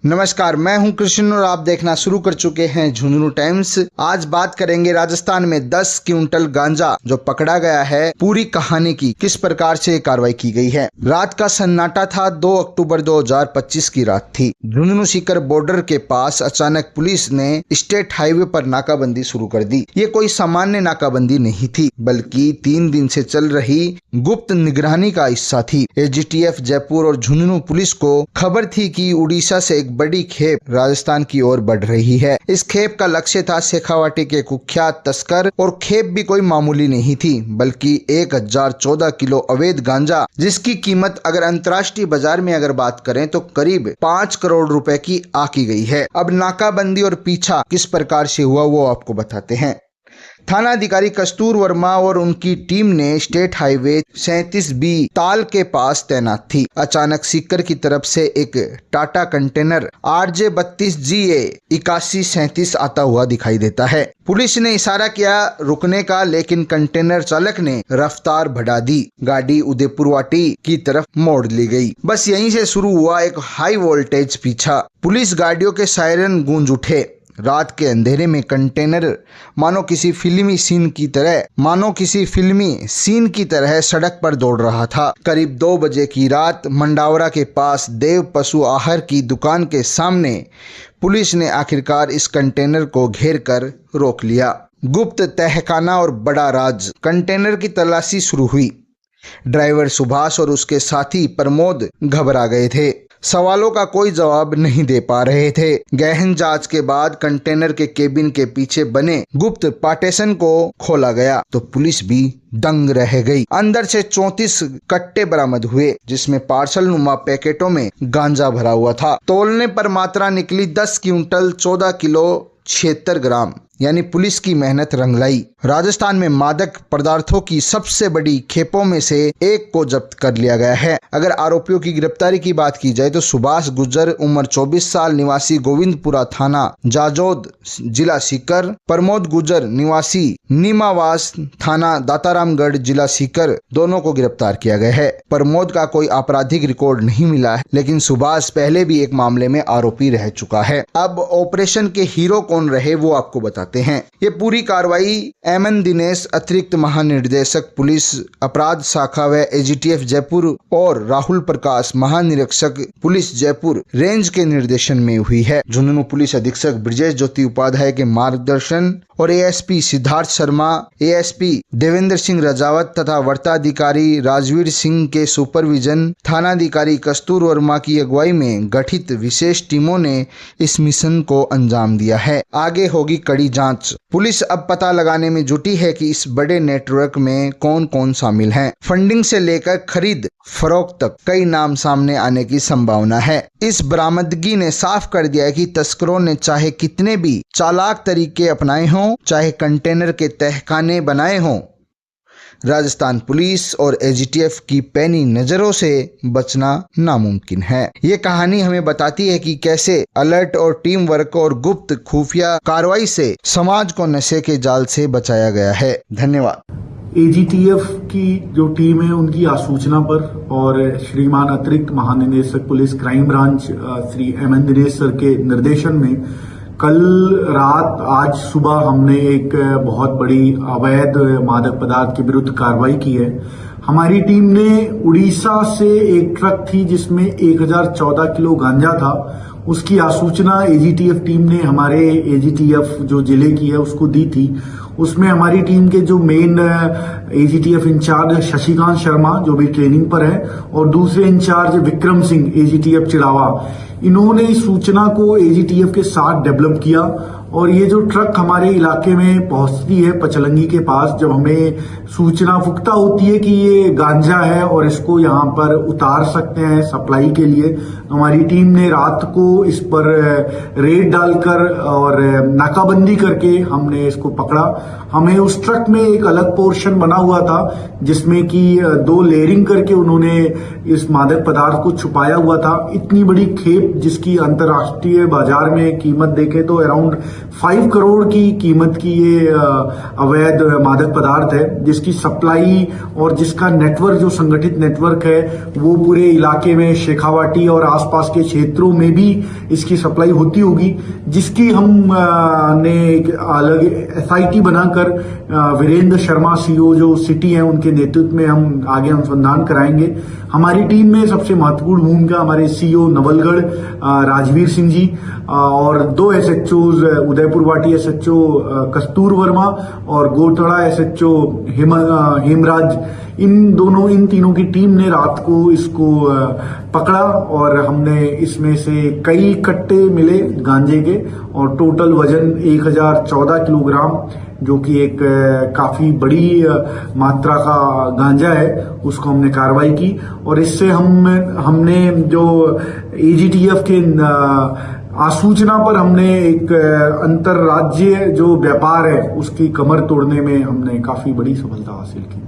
नमस्कार, मैं हूं कृष्ण और आप देखना शुरू कर चुके हैं झुंझुनू टाइम्स। आज बात करेंगे राजस्थान में 10 क्विंटल गांजा जो पकड़ा गया है, पूरी कहानी की किस प्रकार से कार्रवाई की गई है। रात का सन्नाटा था। 2 अक्टूबर 2025 की रात थी। झुंझुनू सीकर बॉर्डर के पास अचानक पुलिस ने स्टेट हाईवे पर नाकाबंदी शुरू कर दी। ये कोई सामान्य नाकाबंदी नहीं थी, बल्कि 3 दिन से चल रही गुप्त निगरानी का हिस्सा थी। एजीटीएफ जयपुर और झुंझुनू पुलिस को खबर थी कि उड़ीसा से एक बड़ी खेप राजस्थान की ओर बढ़ रही है। इस खेप का लक्ष्य था शेखावाटी के कुख्यात तस्कर, और खेप भी कोई मामूली नहीं थी, बल्कि 1014 किलो अवैध गांजा, जिसकी कीमत अगर अंतर्राष्ट्रीय बाजार में अगर बात करें तो करीब 5 करोड़ रुपए की आकी गई है। अब नाकाबंदी और पीछा किस प्रकार से हुआ वो आपको बताते हैं। थाना अधिकारी कस्तूर वर्मा और उनकी टीम ने स्टेट हाईवे 37B ताल के पास तैनात थी। अचानक सीकर की तरफ से एक टाटा कंटेनर RJ 32GA 8137 आता हुआ दिखाई देता है। पुलिस ने इशारा किया रुकने का, लेकिन कंटेनर चालक ने रफ्तार बढ़ा दी। गाड़ी उदयपुरवाटी की तरफ मोड़ ली गई। बस यहीं से शुरू हुआ एक हाई वोल्टेज पीछा। पुलिस गाड़ियों के सायरन गूंज उठे। रात के अंधेरे में कंटेनर मानो किसी फिल्मी सीन की तरह सड़क पर दौड़ रहा था। करीब 2 बजे की रात मंडावरा के पास देव पशु आहार की दुकान के सामने पुलिस ने आखिरकार इस कंटेनर को घेर कर रोक लिया। गुप्त तहखाना और बड़ा राज। कंटेनर की तलाशी शुरू हुई। ड्राइवर सुभाष और उसके साथी प्रमोद घबरा गए थे। सवालों का कोई जवाब नहीं दे पा रहे थे। गहन जांच के बाद कंटेनर के केबिन के पीछे बने गुप्त पार्टीशन को खोला गया तो पुलिस भी दंग रह गई। अंदर से 34 कट्टे बरामद हुए, जिसमें पार्सल नुमा पैकेटों में गांजा भरा हुआ था। तोलने पर मात्रा निकली 10 क्विंटल 14 किलो 76 ग्राम, यानी पुलिस की मेहनत रंग लाई। राजस्थान में मादक पदार्थों की सबसे बड़ी खेपों में से एक को जब्त कर लिया गया है। अगर आरोपियों की गिरफ्तारी की बात की जाए तो सुभाष गुर्जर उम्र 24 साल निवासी गोविंदपुरा थाना जाजोद जिला सीकर, प्रमोद गुर्जर निवासी नीमावास थाना दातारामगढ़ जिला सीकर, दोनों को गिरफ्तार किया गया है। प्रमोद का कोई आपराधिक रिकॉर्ड नहीं मिला है, लेकिन सुभाष पहले भी एक मामले में आरोपी रह चुका है। अब ऑपरेशन के हीरो कौन रहे वो आपको बताते हैं। ये पूरी कार्रवाई एमएन दिनेश अतिरिक्त महानिर्देशक पुलिस अपराध शाखा व एजीटीएफ जयपुर और राहुल प्रकाश महानिरीक्षक पुलिस जयपुर रेंज के निर्देशन में हुई है। झुंझुनू पुलिस अधीक्षक ब्रजेश ज्योति उपाध्याय के मार्गदर्शन और एएसपी सिद्धार्थ शर्मा, एएसपी देवेंद्र सिंह रजावत तथा वार्ताधिकारी राजवीर सिंह के सुपरविजन, थानाधिकारी कस्तूर वर्मा की अगुवाई में गठित विशेष टीमों ने इस मिशन को अंजाम दिया है। आगे होगी कड़ी जांच। पुलिस अब पता लगाने में जुटी है कि इस बड़े नेटवर्क में कौन कौन शामिल हैं। फंडिंग से लेकर खरीद फरोख्त तक कई नाम सामने आने की संभावना है। इस बरामदगी ने साफ कर दिया है कि तस्करों ने चाहे कितने भी चालाक तरीके अपनाए हों, चाहे कंटेनर के तहखाने बनाए हों, राजस्थान पुलिस और एजीटीएफ की पैनी नजरों से बचना नामुमकिन है। ये कहानी हमें बताती है कि कैसे अलर्ट और टीम वर्क और गुप्त खुफिया कार्रवाई से समाज को नशे के जाल से बचाया गया है। धन्यवाद। एजीटीएफ की जो टीम है उनकी आसूचना पर और श्रीमान अतिरिक्त महानिदेशक police crime branch Shri MN Dinesh sir के निर्देशन में कल रात आज सुबह हमने एक बहुत बड़ी अवैध मादक पदार्थ के विरुद्ध कार्रवाई की है। हमारी टीम ने उड़ीसा से एक ट्रक थी जिसमें 1014 किलो गांजा था, उसकी आसूचना एजीटीएफ टीम ने हमारे एजीटीएफ जो जिले की है उसको दी थी। उसमें हमारी टीम के जो main AGTF incharge Shashikant Sharma जो भी ट्रेनिंग पर है और दूसरे इंचार्ज विक्रम सिंह एजीटीएफ चिड़ावा, इन्होंने इस सूचना को एजीटीएफ के साथ डेवलप किया। और ये जो ट्रक हमारे इलाके में पहुंचती है पचलंगी के पास, जब हमें सूचना पुख्ता होती है कि ये गांजा है और इसको यहाँ पर उतार सकते हैं सप्लाई के लिए, तो हमारी टीम ने रात को इस पर रेड डालकर और नाकाबंदी करके हमने इसको पकड़ा। हमें उस ट्रक में एक अलग पोर्शन बना हुआ था जिसमें कि 2 लेयरिंग करके उन्होंने इस मादक पदार्थ को छुपाया हुआ था। इतनी बड़ी खेप जिसकी अंतर्राष्ट्रीय बाजार में कीमत देखें तो अराउंड 5 करोड़ की कीमत की ये अवैध मादक पदार्थ है, जिसकी सप्लाई और जिसका नेटवर्क, जो संगठित नेटवर्क है, वो पूरे इलाके में शेखावाटी और आसपास के क्षेत्रों में भी इसकी सप्लाई होती होगी, जिसकी हम ने एक अलग SIT बनाकर वीरेंद्र शर्मा सीओ जो सिटी हैं उनके नेतृत्व में हम आगे अनुसंधान कराएंगे। हमारी टीम में सबसे महत्वपूर्ण भूमिका हमारे सीओ नवलगढ़ राजवीर सिंह जी और 2 SHOs उदयपुर वाटी SHO कस्तूर वर्मा और गोतड़ा SHO हेमराज, इन तीनों की टीम ने रात को इसको पकड़ा और हमने इसमें से कई कट्टे मिले गांजे के और टोटल वजन 1014 किलोग्राम, जो कि एक काफी बड़ी मात्रा का गांजा है, उसको हमने कार्रवाई की। और इससे हमने जो AGTF के आसूचना पर हमने एक अंतरराज्यीय जो व्यापार है उसकी कमर तोड़ने में हमने काफी बड़ी सफलता हासिल की।